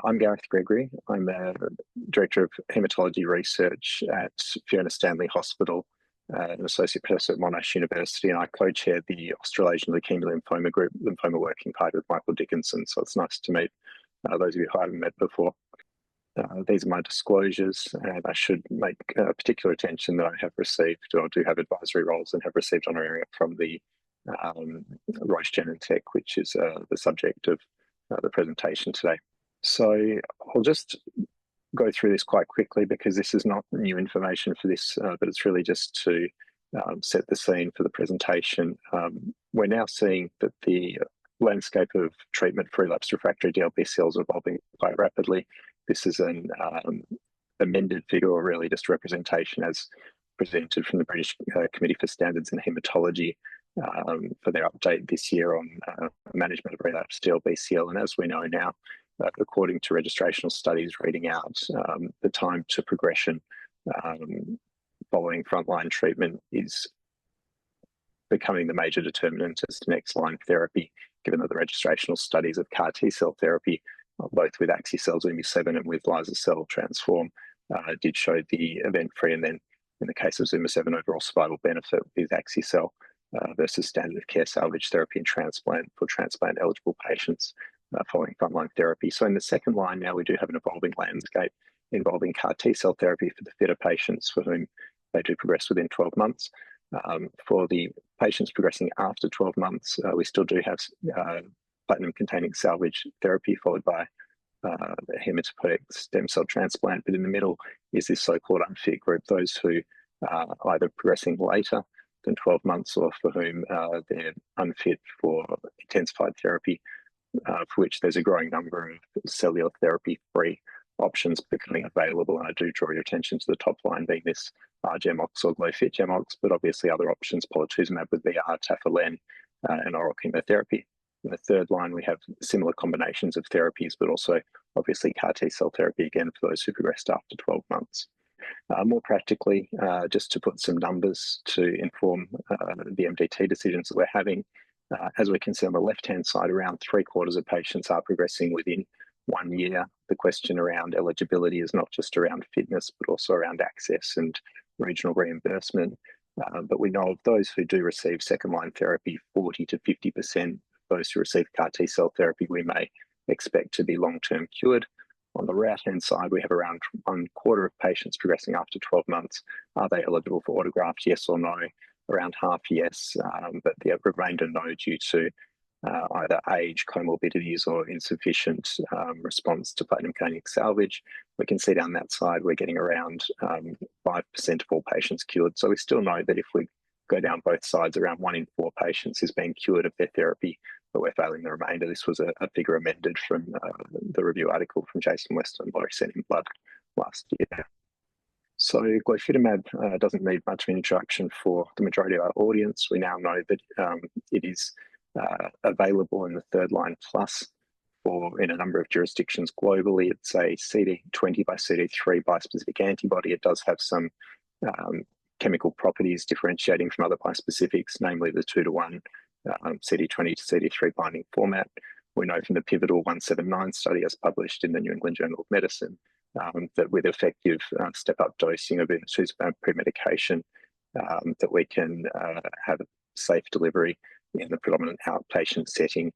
I'm Gareth Gregory. I'm a Director of Haematology Research at Fiona Stanley Hospital, an Associate Professor at Monash University, and I co-chair the Australasian Leukemia Lymphoma Group, Lymphoma Working Party with Michael Dickinson, so it's nice to meet those of you who I haven't met before. These are my disclosures, and I should make particular attention that I have received, or do have advisory roles and have received honoraria from the Roche Genentech, which is the subject of the presentation today. So I'll just go through this quite quickly because this is not new information for this, but it's really just to set the scene for the presentation. We're now seeing that the landscape of treatment for relapsed refractory DLBCL is evolving quite rapidly. This is an amended figure, or really just representation as presented from the British Committee for Standards in Haematology for their update this year on management of relapsed DLBCL. And as we know now, according to registrational studies reading out, the time to progression following frontline treatment is becoming the major determinant as to next line therapy, given that the registrational studies of CAR T-cell therapy, both with axi-cell ZUMA-7 and with Liso-cell transform, did show the event-free, and then in the case of ZUMA-7, overall survival benefit with axi-cell versus standard of care salvage therapy and transplant for transplant-eligible patients following frontline therapy. So in the second line now, we do have an evolving landscape involving CAR T-cell therapy for the fitter patients for whom they do progress within 12 months. For the patients progressing after 12 months, we still do have platinum-containing salvage therapy followed by hematopoietic stem cell transplant. But in the middle is this so-called unfit group, those who are either progressing later than 12 months or for whom they're unfit for intensified therapy, for which there's a growing number of cellular therapy-free options becoming available. And I do draw your attention to the top line being this R-GemOx or Glofit-GemOx, but obviously other options, polatuzumab with BR, tafelen, and oral chemotherapy. In the third line, we have similar combinations of therapies, but also obviously CAR T-cell therapy, again, for those who progressed after 12 months. More practically, just to put some numbers to inform the MDT decisions that we're having, as we can see on the left-hand side, around 3/4 of patients are progressing within 1 year. The question around eligibility is not just around fitness, but also around access and regional reimbursement. But we know of those who do receive second-line therapy, 40 to 50% of those who receive CAR T-cell therapy, we may expect to be long-term cured. On the right-hand side, we have around 1/4 of patients progressing after 12 months. Are they eligible for autograft, yes or no? Around half, yes, but the remainder no, due to either age, comorbidities, or insufficient response to platinum-containing salvage. We can see down that side, we're getting around 5% of all patients cured. So we still know that if we go down both sides, around 1 in 4 patients is being cured of their therapy, but we're failing the remainder. This was a figure amended from the review article from Jason West and Laurie Sen in Blood last year. So glofitamab doesn't need much of an introduction for the majority of our audience. We now know that it is available in the third line plus in a number of jurisdictions globally. It's a CD20 by CD3 bispecific antibody. It does have some chemical properties differentiating from other bispecifics, namely the 2:1 CD20 to CD3 binding format. We know from the pivotal 179 study as published in the New England Journal of Medicine that with effective step-up dosing of inotuzumab premedication, that we can have a safe delivery in the predominant outpatient setting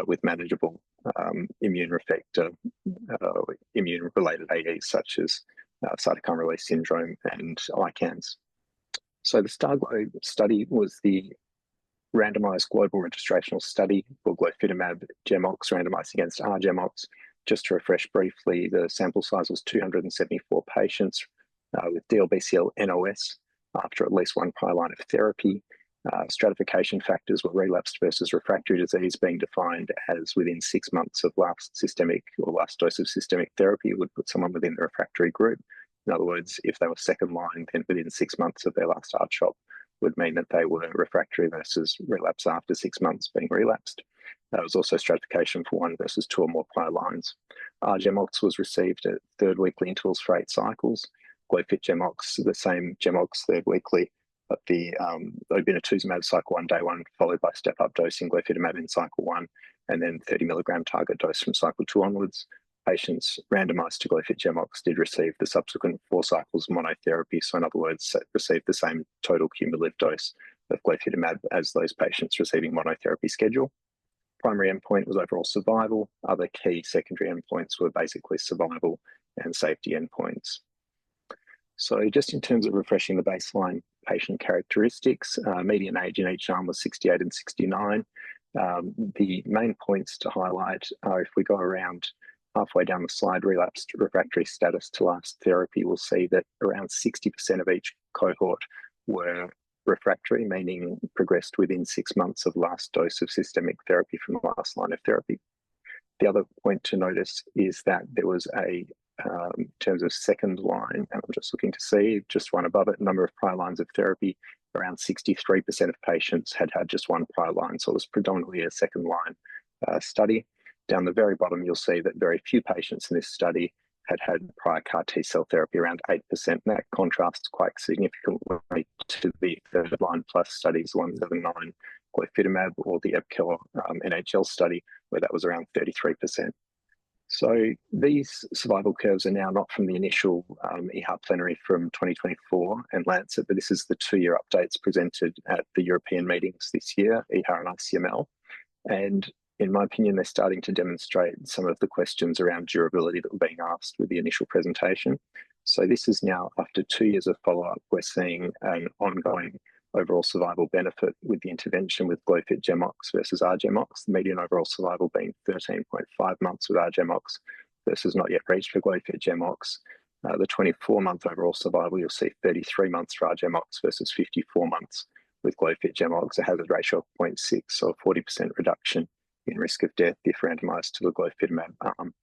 with manageable immune-related AEs such as cytokine release syndrome and ICANS. So the STARGLO study was the randomized global registrational study for Glofitamab-GemOx randomized against R-GemOx. Just to refresh briefly, the sample size was 274 patients with DLBCL NOS after at least 1 prior line of therapy. Stratification factors were relapsed versus refractory disease, being defined as within 6 months of last dose of systemic therapy would put someone within the refractory group. In other words, if they were second line, then within 6 months of their last R-CHOP would mean that they were refractory versus relapse after 6 months being relapsed. There was also stratification for 1 versus 2 or more prior lines. R-GemOx was received at 3rd weekly intervals for 8 cycles. Glofit-GemOx, the same GemOx 3rd weekly, but the obinutuzumab cycle 1, day 1, followed by step-up dosing glofitamab in cycle 1, and then 30 milligram target dose from cycle 2 onwards. patients randomized to Glofit-GemOx did receive the subsequent 4 cycles of monotherapy. So in other words, received the same total cumulative dose of glofitamab as those patients receiving monotherapy schedule. Primary endpoint was overall survival. Other key secondary endpoints were basically survival and safety endpoints. So just in terms of refreshing the baseline patient characteristics, median age in each arm was 68 and 69. The main points to highlight are, if we go around halfway down the slide, relapsed refractory status to last therapy, we'll see that around 60% of each cohort were refractory, meaning progressed within 6 months of last dose of systemic therapy from the last line of therapy. The other point to notice is that there was in terms of second line, and I'm just looking to see just one above it, number of prior lines of therapy, around 63% of patients had just one prior line. So it was predominantly a second line study. Down the very bottom, you'll see that very few patients in this study had prior CAR T-cell therapy, around 8%. And that contrasts quite significantly to the third line plus studies, 179 glofitamab, or the EPCEL NHL study, where that was around 33%. So these survival curves are now not from the initial EHA plenary from 2024 and Lancet, but this is the 2-year updates presented at the European meetings this year, EHA and ICML. And in my opinion, they're starting to demonstrate some of the questions around durability that were being asked with the initial presentation. So this is now, after 2 years of follow-up, we're seeing an ongoing overall survival benefit with the intervention with Glofit-GemOx versus R-GemOx, the median overall survival being 13.5 months with R-GemOx versus not yet reached for Glofit-GemOx. The 24-month overall survival, you'll see 33 months for R-GemOx versus 54 months with Glofit-GemOx, a hazard ratio of 0.6, so a 40% reduction in risk of death if randomized to the glofitamab arm.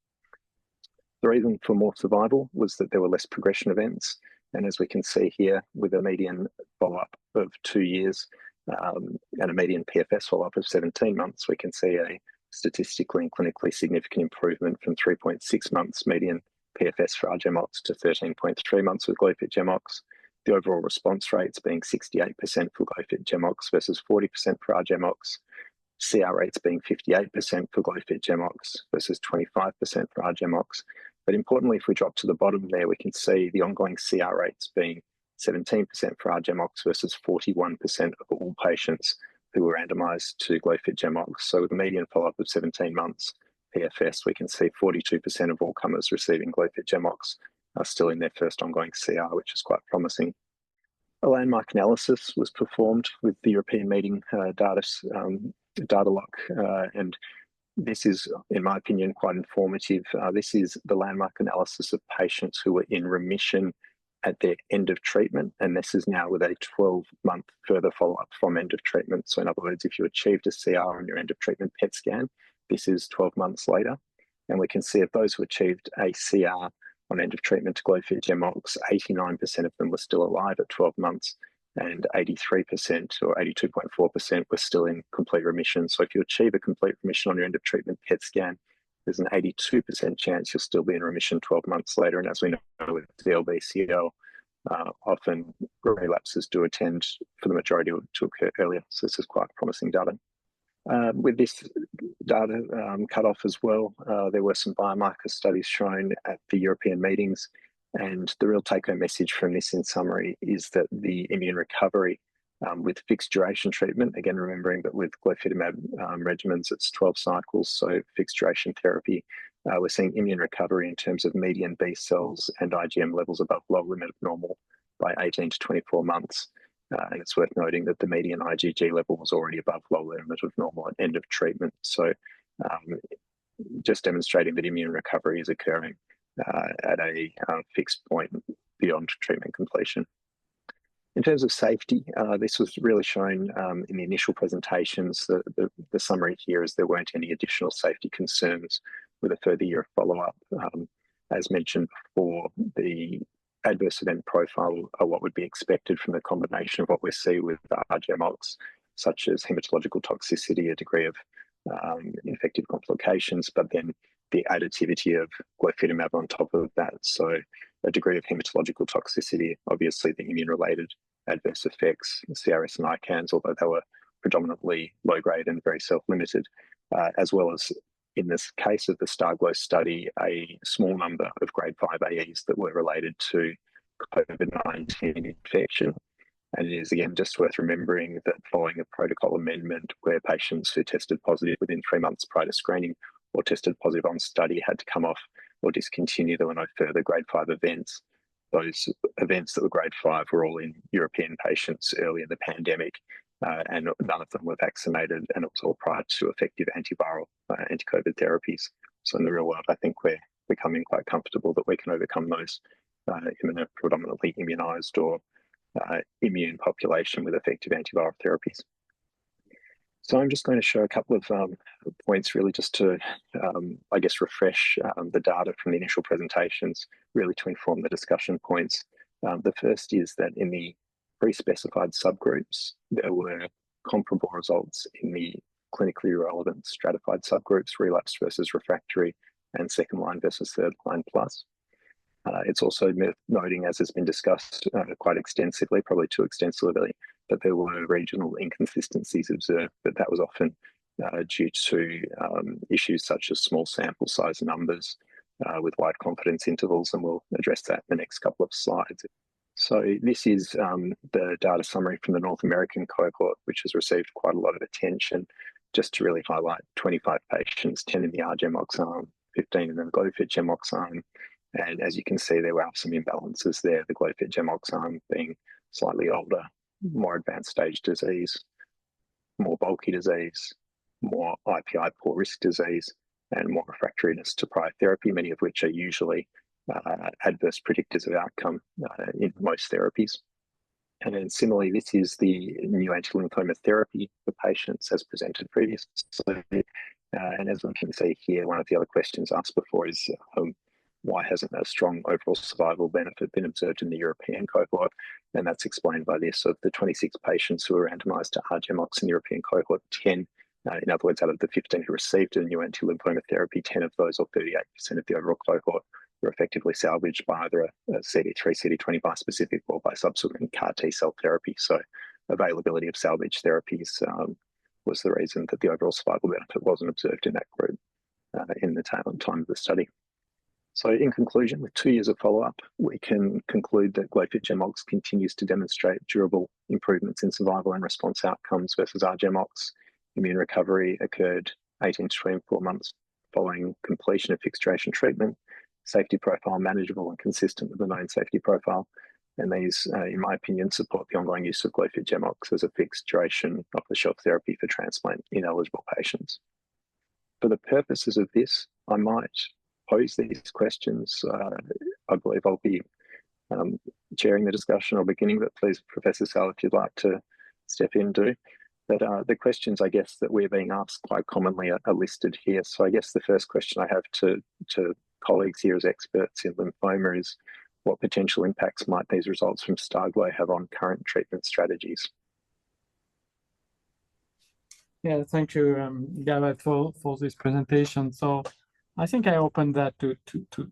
The reason for more survival was that there were less progression events. And as we can see here, with a median follow-up of 2 years and a median PFS follow-up of 17 months, we can see a statistically and clinically significant improvement from 3.6 months median PFS for R-GemOx to 13.3 months with Glofit-GemOx. The overall response rates being 68% for Glofit-GemOx versus 40% for R-GemOx. CR rates being 58% for Glofit-GemOx versus 25% for R-GemOx. But importantly, if we drop to the bottom there, we can see the ongoing CR rates being 17% for R-GemOx versus 41% of all patients who were randomized to Glofit-GemOx. So with a median follow-up of 17 months PFS, we can see 42% of all comers receiving Glofit-GemOx are still in their first ongoing CR, which is quite promising. A landmark analysis was performed with the European meeting data lock, and this is, in my opinion, quite informative. This is the landmark analysis of patients who were in remission at their end of treatment, and this is now with a 12-month further follow-up from end of treatment. So in other words, if you achieved a CR on your end of treatment PET scan, this is 12 months later. And we can see of those who achieved a CR on end of treatment to Glofit-GemOx, 89% of them were still alive at 12 months, and 83% or 82.4% were still in complete remission. So if you achieve a complete remission on your end of treatment PET scan, there's an 82% chance you'll still be in remission 12 months later. And as we know with DLBCL, often relapses do tend for the majority to occur earlier. So this is quite promising data. With this data cut off as well, there were some biomarker studies shown at the European meetings. And the real take-home message from this, in summary, is that the immune recovery with fixed duration treatment, again, remembering that with glofitamab regimens, it's 12 cycles, so fixed duration therapy, we're seeing immune recovery in terms of median B cells and IgM levels above lower limit of normal by 18 to 24 months. And it's worth noting that the median IgG level was already above lower limit of normal at end of treatment. So just demonstrating that immune recovery is occurring at a fixed point beyond treatment completion. In terms of safety, this was really shown in the initial presentations. The summary here is there weren't any additional safety concerns with a further year of follow-up. As mentioned before, the adverse event profile are what would be expected from the combination of what we see with R-GemOx, such as hematological toxicity, a degree of infective complications, but then the additivity of glofitamab on top of that. So a degree of hematological toxicity, obviously the immune-related adverse effects, CRS and ICANS, although they were predominantly low-grade and very self-limited, as well as in this case of the STARGLO study, a small number of grade 5 AEs that were related to COVID-19 infection. And it is again just worth remembering that following a protocol amendment where patients who tested positive within 3 months prior to screening or tested positive on study had to come off or discontinue, there were no further grade 5 events. Those events that were grade 5 were all in European patients early in the pandemic, and none of them were vaccinated, and it was all prior to effective antiviral anti-COVID therapies. So in the real world, I think we're becoming quite comfortable that we can overcome those in a predominantly immunised or immune population with effective antiviral therapies. So I'm just going to show a couple of points really just to, I guess, refresh the data from the initial presentations, really to inform the discussion points. The first is that in the pre-specified subgroups, there were comparable results in the clinically relevant stratified subgroups, relapsed versus refractory, and second line versus third line plus. It's also worth noting, as has been discussed quite extensively, probably too extensively, that there were regional inconsistencies observed, but that was often due to issues such as small sample size numbers with wide confidence intervals, and we'll address that in the next couple of slides. So this is the data summary from the North American cohort, which has received quite a lot of attention, just to really highlight 25 patients, 10 in the R-GemOx arm, 15 in the Glofit-GemOx arm. And as you can see, there were some imbalances there, the Glofit-GemOx arm being slightly older, more advanced stage disease, more bulky disease, more IPI poor risk disease, and more refractoriness to prior therapy, many of which are usually adverse predictors of outcome in most therapies. And then similarly, this is the new anti-lymphoma therapy for patients as presented previously. And as we can see here, one of the other questions asked before is why hasn't a strong overall survival benefit been observed in the European cohort? And that's explained by this. Of the 26 patients who were randomized to R-GemOx in the European cohort, 10, in other words, out of the 15 who received a new anti-lymphoma therapy, 10 of those, or 38% of the overall cohort, were effectively salvaged by either a CD3, CD20 bispecific or by subsequent CAR T-cell therapy. So availability of salvage therapies was the reason that the overall survival benefit wasn't observed in that group in the tail end time of the study. So in conclusion, with 2 years of follow-up, we can conclude that Glofit-GemOx continues to demonstrate durable improvements in survival and response outcomes versus R-GemOx. Immune recovery occurred 18 to 24 months following completion of fixed duration treatment. Safety profile manageable and consistent with the known safety profile. And these, in my opinion, support the ongoing use of Glofit-GemOx as a fixed duration off-the-shelf therapy for transplant ineligible patients. For the purposes of this, I might pose these questions. I believe I'll be chairing the discussion or beginning, but please, Professor Salles, if you'd like to step in, do. But the questions, I guess, that we're being asked quite commonly are listed here. So I guess the first question I have to colleagues here as experts in lymphoma is, what potential impacts might these results from STARGLO have on current treatment strategies? Yeah, thank you, Gareth, for this presentation. So I think I opened that to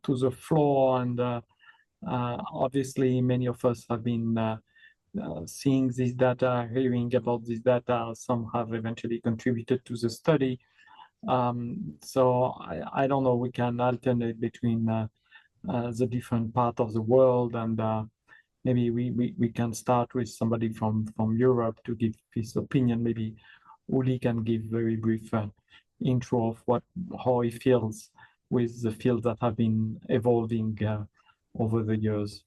the floor, and obviously many of us have been seeing this data, hearing about this data. Some have eventually contributed to the study. So I don't know, we can alternate between the different part of the world, and maybe we can start with somebody from Europe to give his opinion. Maybe Uli can give very brief intro of how he feels with the fields that have been evolving over the years.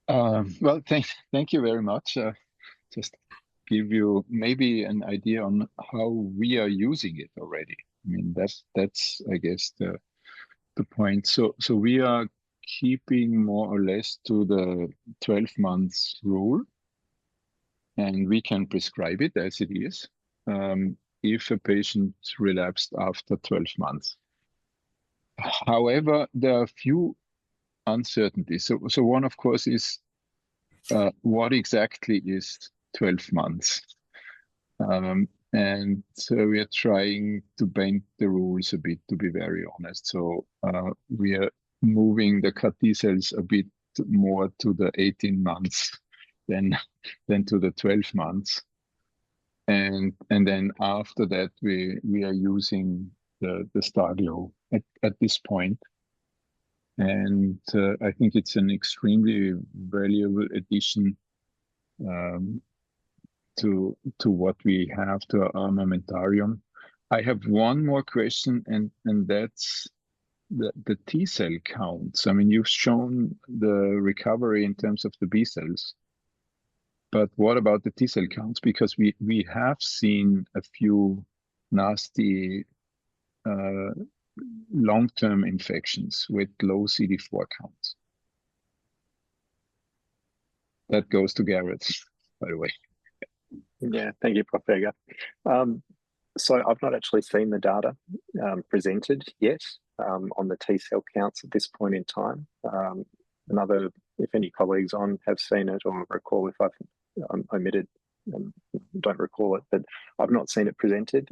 Well, thank you very much. Just give you maybe an idea on how we are using it already. I mean, that's I guess the point. So we are keeping more or less to the 12 months rule, and we can prescribe it as it is if a patient relapsed after 12 months. However, there are a few uncertainties. So one, of course, is what exactly is 12 months? And so we are trying to bend the rules a bit, to be very honest. So we are moving the CAR T cells a bit more to the 18 months than to the 12 months. and then after that we are using the STARGLO at this point. And I think it's an extremely valuable addition to what we have to our armamentarium. I have one more question, and that's the T cell counts. I mean, you've shown the recovery in terms of the B cells, but what about the T cell counts? Because we have seen a few nasty long-term infections with low CD4 counts. That goes to Gareth, by the way. Yeah, thank you, Prof. Jäger. So I've not actually seen the data presented yet on the T cell counts at this point in time. If any colleagues on have seen it or recall, if I've omitted, don't recall it, but I've not seen it presented.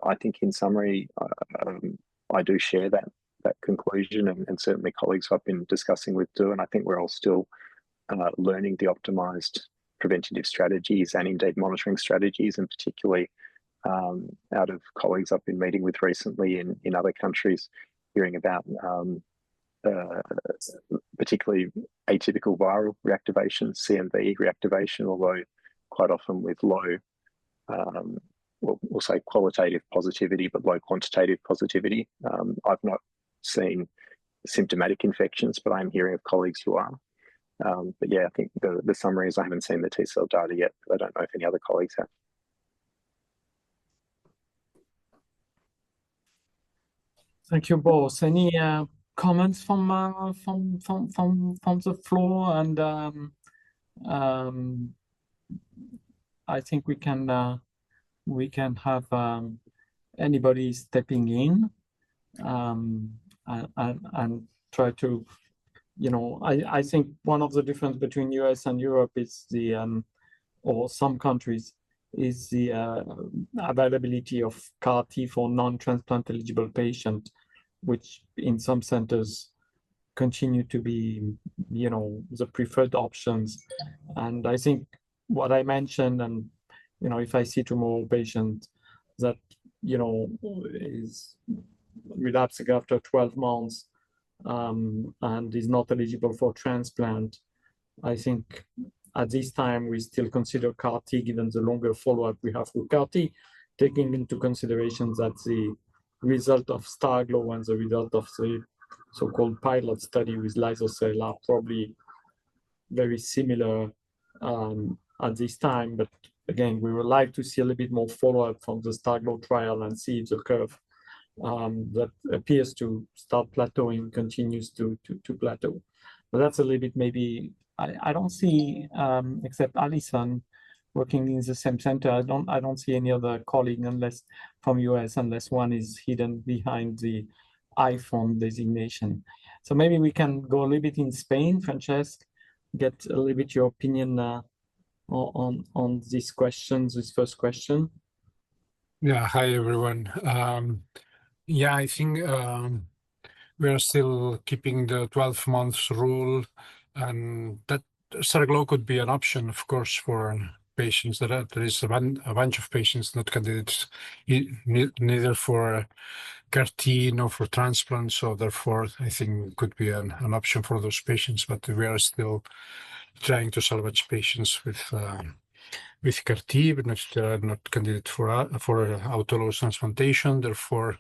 I think in summary, I do share that conclusion, and certainly colleagues I've been discussing with do, and I think we're all still learning the optimized preventative strategies and indeed monitoring strategies, and particularly out of colleagues I've been meeting with recently in other countries, hearing about particularly atypical viral reactivation, CMV reactivation, although quite often with low, we'll say qualitative positivity, but low quantitative positivity. I've not seen symptomatic infections, but I'm hearing of colleagues who are. But yeah, I think the summary is I haven't seen the T cell data yet, but I don't know if any other colleagues have. Thank you both. Any comments from the floor? And I think we can have anybody stepping in and try to, I think one of the difference between US and Europe is or some countries is the availability of CAR T for non-transplant eligible patients, which in some centers continue to be, the preferred options. And I think what I mentioned, and, if I see tomorrow patient that, is relapsing after 12 months and is not eligible for transplant, I think at this time we still consider CAR T, given the longer follow-up we have with CAR T, taking into consideration that the result of STARGLO and the result of the so-called pilot study with liso-cel are probably very similar at this time. But again, we would like to see a little bit more follow-up from the STARGLO trial and see if the curve that appears to start plateauing continues to plateau. But that's a little bit maybe, I don't see, except Alison working in the same center, I don't see any other colleague unless from US, unless one is hidden behind the iPhone designation. So maybe we can go a little bit in Spain. Francesc, get a little bit your opinion on these questions, this first question. Yeah, hi everyone. Yeah, I think we are still keeping the 12 months rule, and that STARGLO could be an option, of course, for patients. There is a bunch of patients not candidates neither for CAR T nor for transplant, so therefore I think could be an option for those patients. But we are still trying to salvage patients with CAR T, but not candidate for autologous transplantation. Therefore,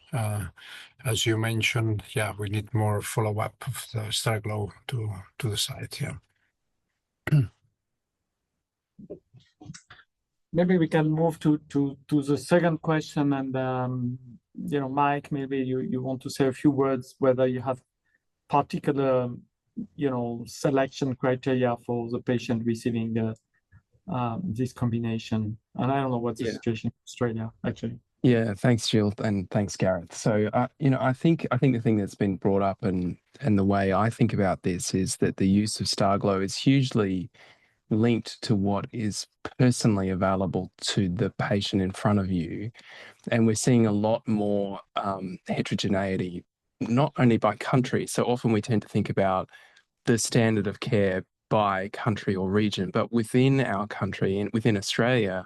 as you mentioned, yeah, we need more follow-up of the STARGLO to decide. Yeah. Maybe we can move to the second question, and Mike, maybe you want to say a few words whether you have particular selection criteria for the patient receiving this combination. And I don't know what's the situation in Australia actually. Yeah, thanks, Gilles, and thanks, Gareth. So, I think the thing that's been brought up and the way I think about this is that the use of STARGLO is hugely linked to what is personally available to the patient in front of you. And we're seeing a lot more heterogeneity, not only by country. So often we tend to think about the standard of care by country or region, but within our country and within Australia,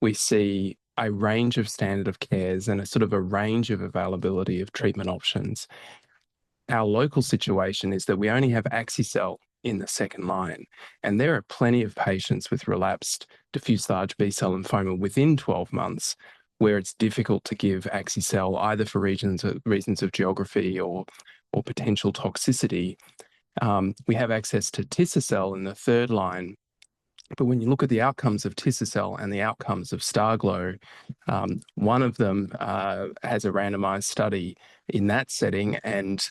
we see a range of standard of cares and a sort of a range of availability of treatment options. Our local situation is that we only have axi-cel in the second line, and there are plenty of patients with relapsed diffuse large B-cell lymphoma within 12 months where it's difficult to give axi-cel either for reasons of geography or potential toxicity. We have access to tisa-cel in the third line, but when you look at the outcomes of tisa-cel and the outcomes of STARGLO, one of them has a randomized study in that setting, and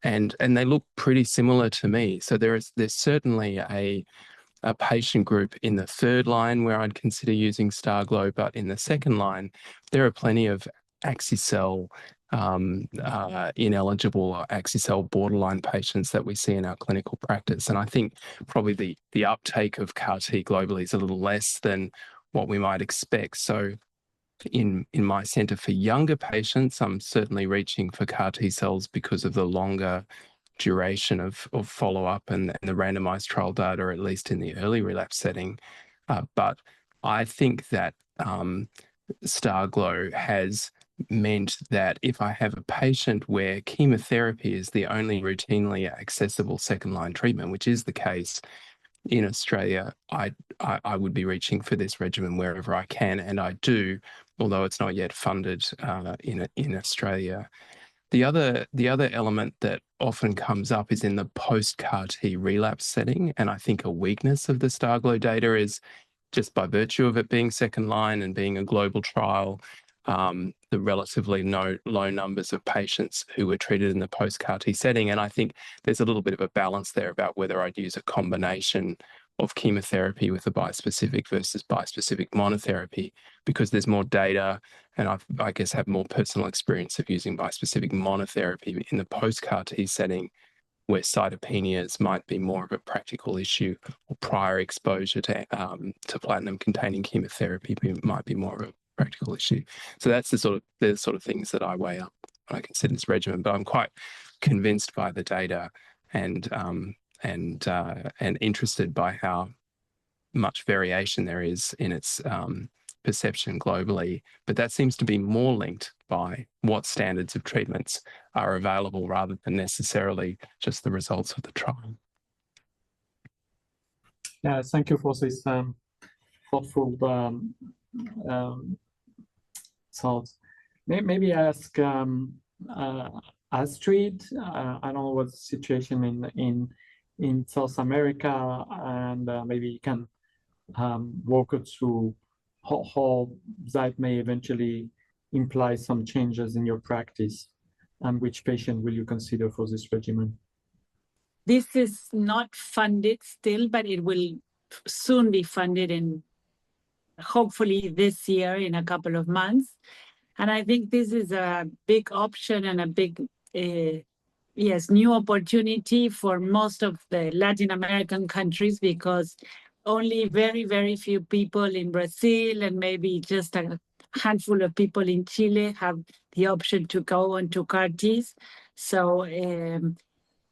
they look pretty similar to me. So there's certainly a patient group in the third line where I'd consider using STARGLO, but in the second line, there are plenty of axi-cel ineligible or axi-cel borderline patients that we see in our clinical practice. And I think probably the uptake of CAR-T globally is a little less than what we might expect. So in my center for younger patients, I'm certainly reaching for CAR-T cells because of the longer duration of follow-up and the randomized trial data, at least in the early relapse setting. But I think that STARGLO has meant that if I have a patient where chemotherapy is the only routinely accessible second-line treatment, which is the case in Australia, I would be reaching for this regimen wherever I can, and I do, although it's not yet funded in Australia. The other element that often comes up is in the post-CAR-T relapse setting, and I think a weakness of the STARGLO data is just by virtue of it being second line and being a global trial, the relatively low numbers of patients who were treated in the post-CAR-T setting. And I think there's a little bit of a balance there about whether I'd use a combination of chemotherapy with a bispecific versus bispecific monotherapy, because there's more data, and I guess have more personal experience of using bispecific monotherapy in the post-CAR-T setting, where cytopenias might be more of a practical issue, or prior exposure to platinum-containing chemotherapy might be more of a practical issue. So that's the sort of things that I weigh up when I consider this regimen. But I'm quite convinced by the data and interested by how much variation there is in its perception globally. But that seems to be more linked by what standards of treatments are available rather than necessarily just the results of the trial. Yeah, thank you for this thoughtful thoughts. Maybe ask Astrid. I don't know what the situation in South America, and maybe you can walk us through how that may eventually imply some changes in your practice, and which patient will you consider for this regimen? This is not funded still, but it will soon be funded in hopefully this year in a couple of months. And I think this is a big option and a big, new opportunity for most of the Latin American countries, because only very, very few people in Brazil and maybe just a handful of people in Chile have the option to go on to CAR-Ts. So, and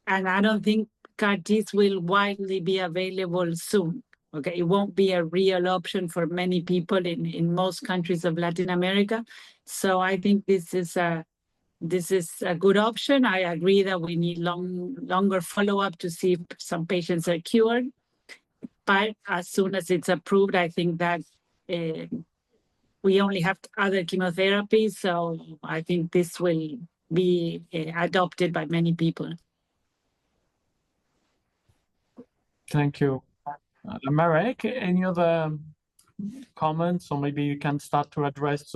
I don't think CAR-Ts will widely be available soon. Okay, it won't be a real option for many people in most countries of Latin America. So I think this is a good option. I agree that we need longer follow-up to see if some patients are cured. But as soon as it's approved, I think that we only have other chemotherapy. So I think this will be adopted by many people. Thank you. Marek, any other comments, or maybe you can start to address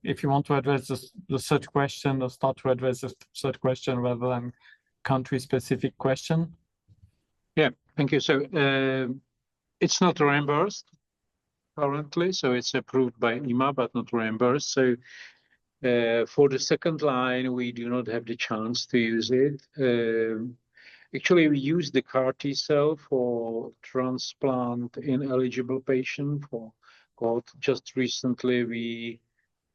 if you want to address the third question, or start to address the third question rather than country-specific question? Yeah, thank you. So it's not reimbursed currently, so it's approved by EMA, but not reimbursed. So for the second line, we do not have the chance to use it. Actually, we use the CAR-T cell for transplant in eligible patient. Just recently, we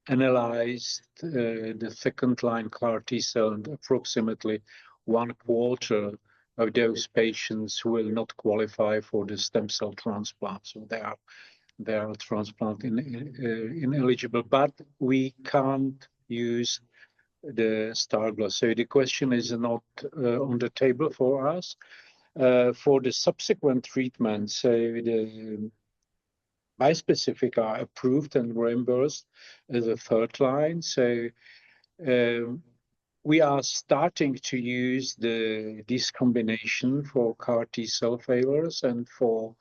analyzed the second line CAR-T cell, and approximately 1/4 of those patients will not qualify for the stem cell transplant. So they are they are transplant ineligible, but we can't use the STARGLO. So the question is not on the table for us. For the subsequent treatment, so the bispecific are approved and reimbursed as a third line. So we are starting to use this combination for CAR T cell failures and for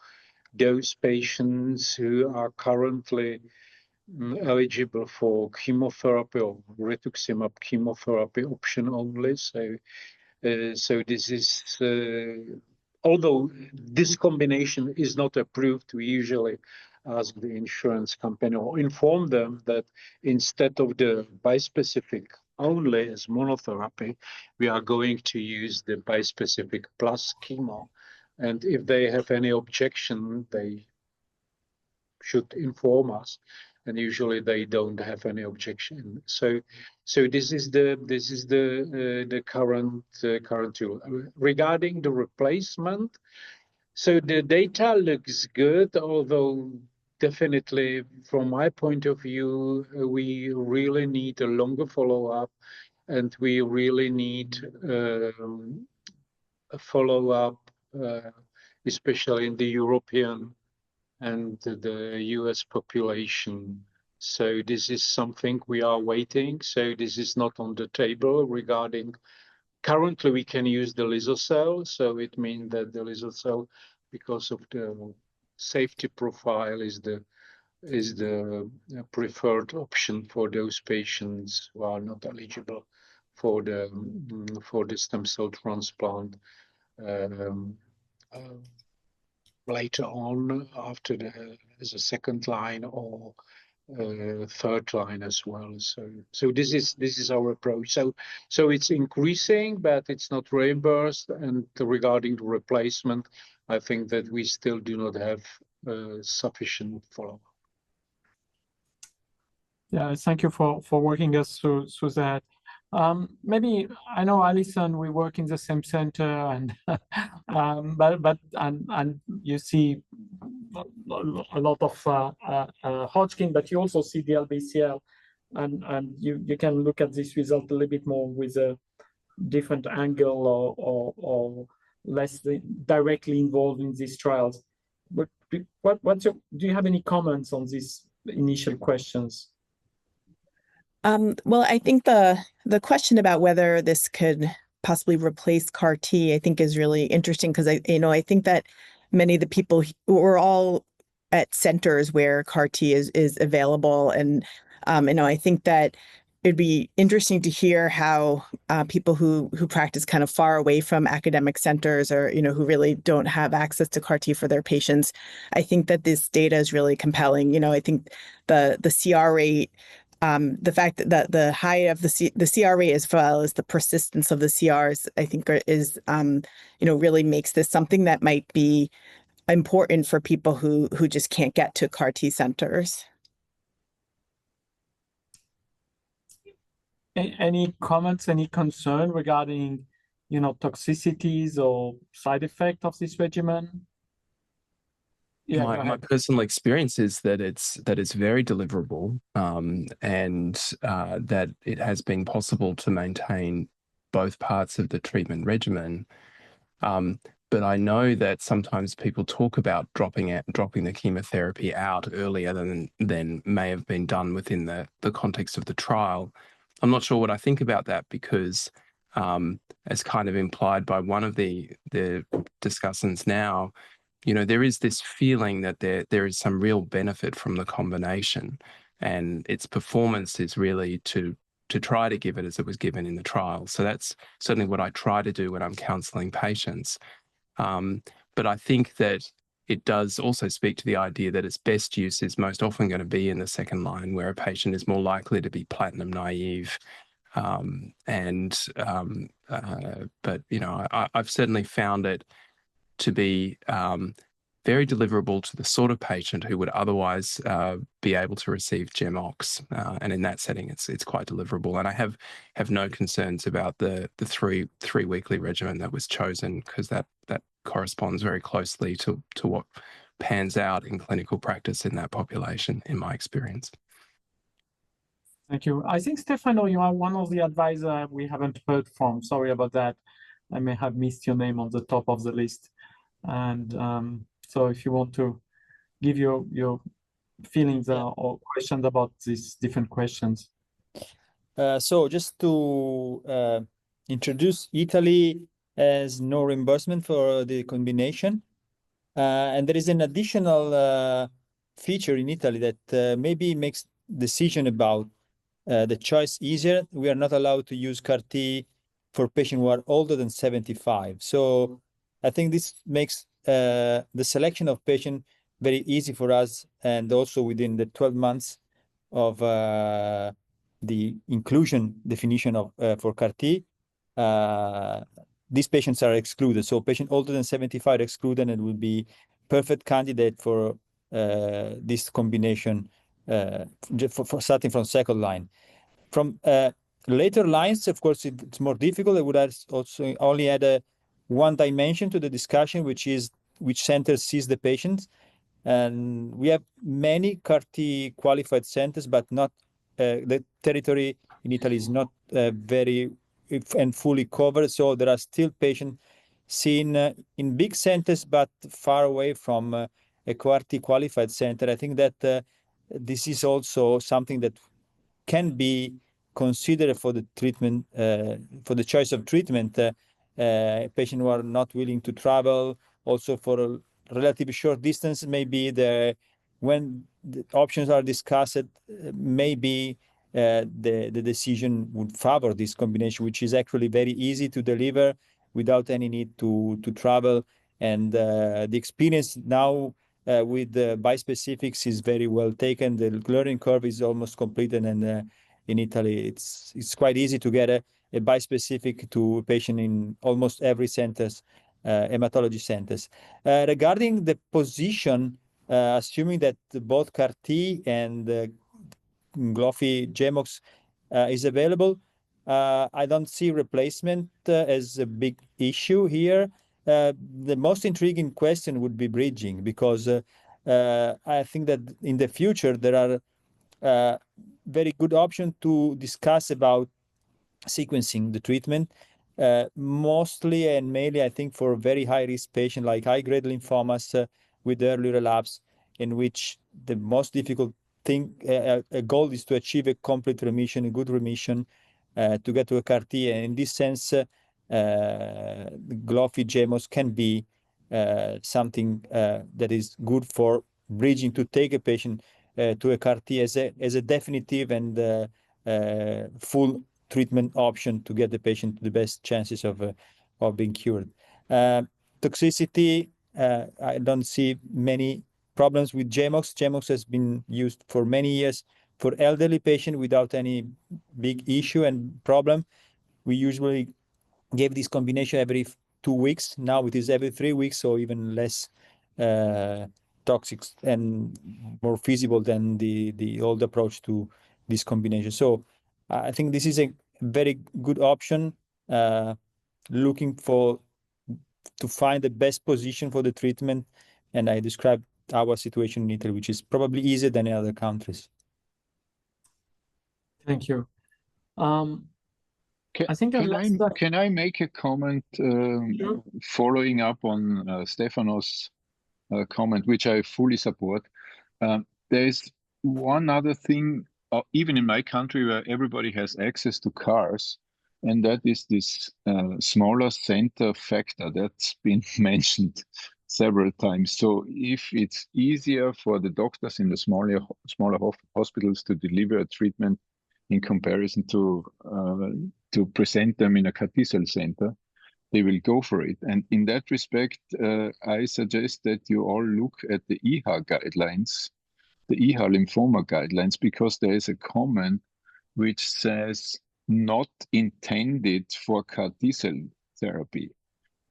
those patients who are currently eligible for chemotherapy or rituximab chemotherapy option only. So this is, although this combination is not approved, we usually ask the insurance company or inform them that instead of the bispecific only as monotherapy, we are going to use the bispecific plus chemo. And if they have any objection, they should inform us. And usually they don't have any objection. So this is the current tool. Regarding the replacement, so the data looks good, although definitely from my point of view, we really need a longer follow-up, and we really need a follow-up, especially in the European and the US population. So this is something we are waiting. So this is not on the table regarding, currently we can use the liso-cel. So it means that the liso-cel, because of the safety profile, is the preferred option for those patients who are not eligible for the stem cell transplant. Later on, after as a second line or third line as well. So this is our approach. So it's increasing, but it's not reimbursed. And regarding the replacement, I think that we still do not have sufficient follow-up. Yeah, thank you for walking us through that. Maybe I know, Alison, we work in the same center, and and you see a lot of Hodgkin, but you also see DLBCL, and you can look at this result a little bit more with a different angle or less directly involved in these trials. But do you have any comments on these initial questions? Well, I think the question about whether this could possibly replace CAR T, I think is really interesting, because I think that many of the people who are all at centers where CAR T is available, and I think that it'd be interesting to hear how people who practice kind of far away from academic centers, or who really don't have access to CAR T for their patients, I think that this data is really compelling. I think the CR rate, the fact that the high of the CR rate, as well as the persistence of the CRs, I think is really makes this something that might be important for people who just can't get to CAR T centers. Any comments, any concern regarding toxicities or side effect of this regimen? Yeah, my personal experience is that it's very deliverable, and that it has been possible to maintain both parts of the treatment regimen. But I know that sometimes people talk about dropping the chemotherapy out earlier than may have been done within the context of the trial. I'm not sure what I think about that, because as kind of implied by one of the discussants now, there is this feeling that there is some real benefit from the combination, and its performance is really to try to give it as it was given in the trial. So that's certainly what I try to do when I'm counseling patients. But I think that it does also speak to the idea that its best use is most often going to be in the second line, where a patient is more likely to be platinum naive. But I've certainly found it to be very deliverable to the sort of patient who would otherwise be able to receive GemOx, and in that setting, it's quite deliverable. And I have no concerns about the three weekly regimen that was chosen, because that corresponds very closely to what pans out in clinical practice in that population, in my experience. Thank you. I think, Stefano, you are one of the advisors we haven't heard from. Sorry about that. I may have missed your name on the top of the list. And so if you want to give your feelings or questions about these different questions. So just to introduce, Italy has no reimbursement for the combination. And there is an additional feature in Italy that maybe makes decision about the choice easier. We are not allowed to use CAR-T for patients who are older than 75. So I think this makes the selection of patients very easy for us, and also within the 12 months of the inclusion definition of for CAR-T, these patients are excluded. So patients older than 75 are excluded, and will be perfect candidate for this combination for starting from second line. From later lines, of course, it's more difficult. I would also only add one dimension to the discussion, which is which center sees the patients. And we have many CAR-T qualified centers, but not the territory in Italy is not very and fully covered. So there are still patients seen in big centers, but far away from a CAR-T qualified center. I think that this is also something that can be considered for the treatment, for the choice of treatment. Patients who are not willing to travel, also for a relatively short distance, maybe when the options are discussed, maybe the decision would favor this combination, which is actually very easy to deliver without any need to travel. And the experience now with the bispecifics is very well taken. The learning curve is almost completed, and in Italy, it's quite easy to get a bispecific to a patient in almost every centers, hematology centers. Regarding the position, assuming that both CAR-T and Glofit-GemOx is available, I don't see replacement as a big issue here. The most intriguing question would be bridging, because I think that in the future there are very good options to discuss about sequencing the treatment, mostly and mainly, I think, for very high-risk patients like high-grade lymphomas with early relapse, in which the most difficult thing, a goal is to achieve a complete remission, a good remission, to get to a CAR-T. And in this sense, Glofit-GemOx can be something that is good for bridging, to take a patient to a CAR-T as a definitive and full treatment option to get the patient the best chances of being cured. Toxicity, I don't see many problems with GemOx. GemOx has been used for many years for elderly patients without any big issue and problem. We usually gave this combination every 2 weeks. Now it is every 3 weeks, so even less toxic and more feasible than the old approach to this combination. So I think this is a very good option, looking to find the best position for the treatment. And I described our situation in Italy, which is probably easier than in other countries. Thank you. Can I make a comment Sure. following up on Stefano's comment, which I fully support? There is one other thing, even in my country, where everybody has access to cars, and that is this smaller center factor that's been mentioned several times. So if it's easier for the doctors in the smaller hospitals to deliver a treatment in comparison to present them in a CAR-T cell center, they will go for it. And in that respect, I suggest that you all look at the EHA guidelines, the EHA lymphoma guidelines, because there is a comment which says not intended for CAR-T cell therapy,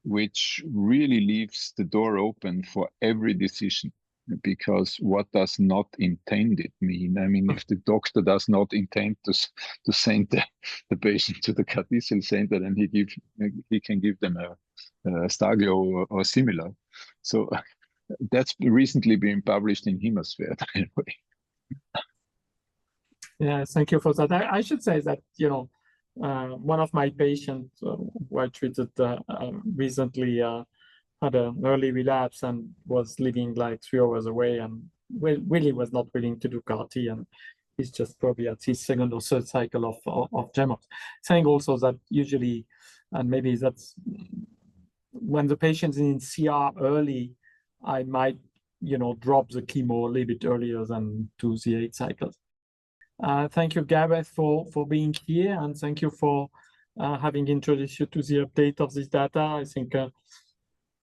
which really leaves the door open for every decision. Because what does not intended mean? I mean, if the doctor does not intend to send the patient to the CAR-T cell center, then he can give them a STARGLO or similar. So that's recently been published in Hemasphere, by the way. Yeah, thank you for that. I should say that, you know, one of my patients who I treated recently had an early relapse and was living like 3 hours away and really was not willing to do CAR-T, and he's just probably at his second or third cycle of GemOx. Saying also that usually, and maybe that's when the patient's in CR early, I might, you know, drop the chemo a little bit earlier than to the 8 cycles. Thank you, Gareth, for being here, and thank you for having introduced you to the update of this data. I think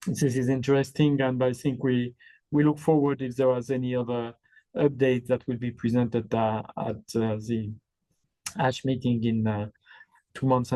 this is interesting, and I think we look forward if there was any other update that will be presented at the ASH meeting in 2.5 months.